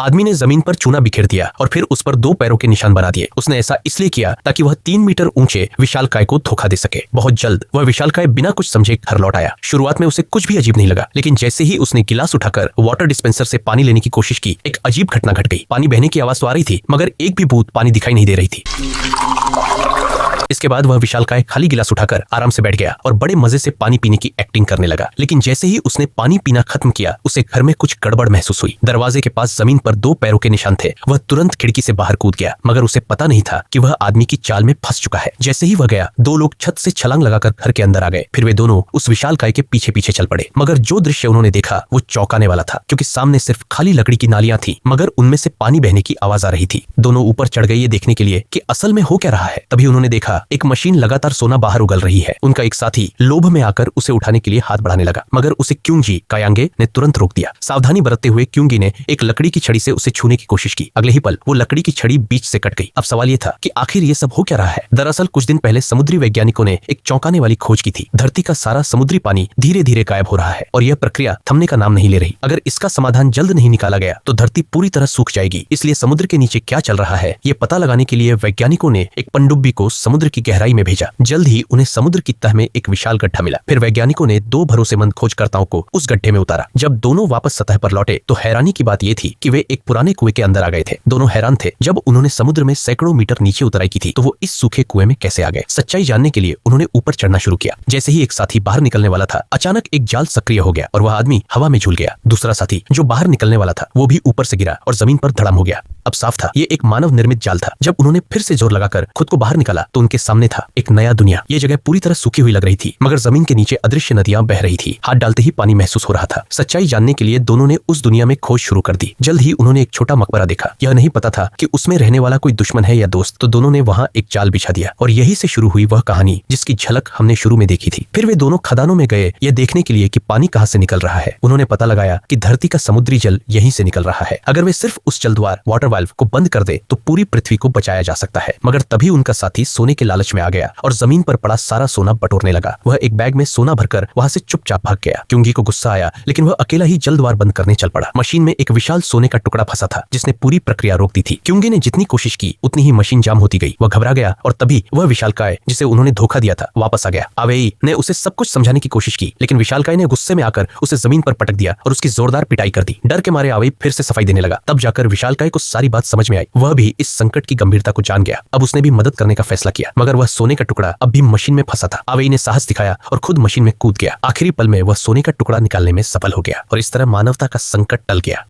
आदमी ने जमीन पर चूना बिखेर दिया और फिर उस पर 2 पैरों के निशान बना दिए। उसने ऐसा इसलिए किया ताकि वह 3 मीटर ऊंचे विशालकाय को धोखा दे सके। बहुत जल्द वह विशालकाय बिना कुछ समझे घर लौट आया। शुरुआत में उसे कुछ भी अजीब नहीं लगा, लेकिन जैसे ही उसने गिलास उठाकर वाटर डिस्पेंसर से पानी लेने की कोशिश की, एक अजीब घटना घट गई। पानी बहने की आवाज तो आ रही थी, मगर एक भी बूंद पानी दिखाई नहीं दे रही थी। इसके बाद वह विशालकाय खाली गिलास उठाकर आराम से बैठ गया और बड़े मजे से पानी पीने की एक्टिंग करने लगा। लेकिन जैसे ही उसने पानी पीना खत्म किया, उसे घर में कुछ गड़बड़ महसूस हुई। दरवाजे के पास जमीन पर 2 पैरों के निशान थे। वह तुरंत खिड़की से बाहर कूद गया, मगर उसे पता नहीं था कि वह आदमी की चाल में फंस चुका है। जैसे ही वह गया, 2 लोग छत से छलांग लगाकर घर के अंदर आ गए। फिर वे दोनों उस विशालकाय के पीछे पीछे चल पड़े। मगर जो दृश्य उन्होंने देखा वो चौंकाने वाला था, क्योंकि सामने सिर्फ खाली लकड़ी की नालियां थी, मगर उनमें से पानी बहने की आवाज आ रही थी। दोनों ऊपर चढ़ गए ये देखने के लिए कि असल में हो क्या रहा है। तभी उन्होंने देखा एक मशीन लगातार सोना बाहर उगल रही है। उनका एक साथी लोभ में आकर उसे उठाने के लिए हाथ बढ़ाने लगा, मगर उसे क्यूंगी कायांगे ने तुरंत रोक दिया। सावधानी बरतते हुए क्यूंगी ने एक लकड़ी की छड़ी से उसे छूने की कोशिश की। अगले ही पल वो लकड़ी की छड़ी बीच से कट गई। अब सवाल ये था कि आखिर ये सब हो क्या रहा है। दरअसल कुछ दिन पहले समुद्री वैज्ञानिकों ने एक चौंकाने वाली खोज की थी। धरती का सारा समुद्री पानी धीरे धीरे गायब हो रहा है और यह प्रक्रिया थमने का नाम नहीं ले रही। अगर इसका समाधान जल्द नहीं निकाला गया तो धरती पूरी तरह सूख जाएगी। इसलिए समुद्र के नीचे क्या चल रहा है ये पता लगाने के लिए वैज्ञानिकों ने एक पनडुब्बी को समुद्र की गहराई में भेजा। जल्द ही उन्हें समुद्र की तह में एक विशाल गड्ढा मिला। फिर वैज्ञानिकों ने 2 भरोसेमंद खोजकर्ताओं को उस गड्ढे में उतारा। जब दोनों वापस सतह पर लौटे तो हैरानी की बात यह थी कि वे एक पुराने कुएं के अंदर आ गए थे। दोनों हैरान थे। जब उन्होंने समुद्र में सैकड़ों मीटर नीचे उतराई की थी तो वो इस सूखे कुएं में कैसे आ गए। सच्चाई जानने के लिए उन्होंने ऊपर चढ़ना शुरू किया। जैसे ही एक साथी बाहर निकलने वाला था, अचानक एक जाल सक्रिय हो गया और वह आदमी हवा में झूल गया। दूसरा साथी जो बाहर निकलने वाला था वो भी ऊपर से गिरा और जमीन पर धड़म हो गया। अब साफ था ये एक मानव निर्मित जाल था। जब उन्होंने फिर से जोर लगाकर खुद को बाहर निकाला तो उनके सामने था एक नया दुनिया। ये जगह पूरी तरह सूखी हुई लग रही थी, मगर जमीन के नीचे अदृश्य नदियां बह रही थी। हाथ डालते ही पानी महसूस हो रहा था। सच्चाई जानने के लिए दोनों ने उस दुनिया में खोज शुरू कर दी। जल्द ही उन्होंने एक छोटा मकबरा देखा। यह नहीं पता था कि उसमें रहने वाला कोई दुश्मन है या दोस्त, तो दोनों ने वहां एक जाल बिछा दिया और यही से शुरू हुई वह कहानी जिसकी झलक हमने शुरू में देखी थी। फिर वे दोनों खदानों में गए यह देखने के लिए कि पानी कहां से निकल रहा है। उन्होंने पता लगाया कि धरती का समुद्री जल यहीं से निकल रहा है। अगर वे सिर्फ उस जलद्वार वाटर वाल्व को बंद कर दे तो पूरी पृथ्वी को बचाया जा सकता है। मगर तभी उनका साथी सोने के लालच में आ गया और जमीन पर पड़ा सारा सोना बटोरने लगा। वह एक बैग में सोना भरकर वहां से चुपचाप भाग गया। क्यूंगी को गुस्सा आया, लेकिन वह अकेला ही जलद्वार बंद करने चल पड़ा। मशीन में एक विशाल सोने का टुकड़ा फंसा था जिसने पूरी प्रक्रिया रोक दी थी। क्यूंगी ने जितनी कोशिश की उतनी ही मशीन जाम होती गई। वह घबरा गया और तभी वह विशालकाय जिसे उन्होंने धोखा दिया था वापस आ गया। आवेई ने उसे सब कुछ समझाने की कोशिश की, लेकिन विशालकाय ने गुस्से में आकर उसे जमीन पर पटक दिया और उसकी जोरदार पिटाई कर दी। डर के मारे आवेई फिर से सफाई देने लगा। तब जाकर विशालकाय को सारी बात समझ में आई। वह भी इस संकट की गंभीरता को जान गया। अब उसने भी मदद करने का फैसला किया, मगर वह सोने का टुकड़ा अब भी मशीन में फंसा था। आवेई ने साहस दिखाया और खुद मशीन में कूद गया। आखिरी पल में वह सोने का टुकड़ा निकालने में सफल हो गया और इस तरह मानवता का संकट टल गया।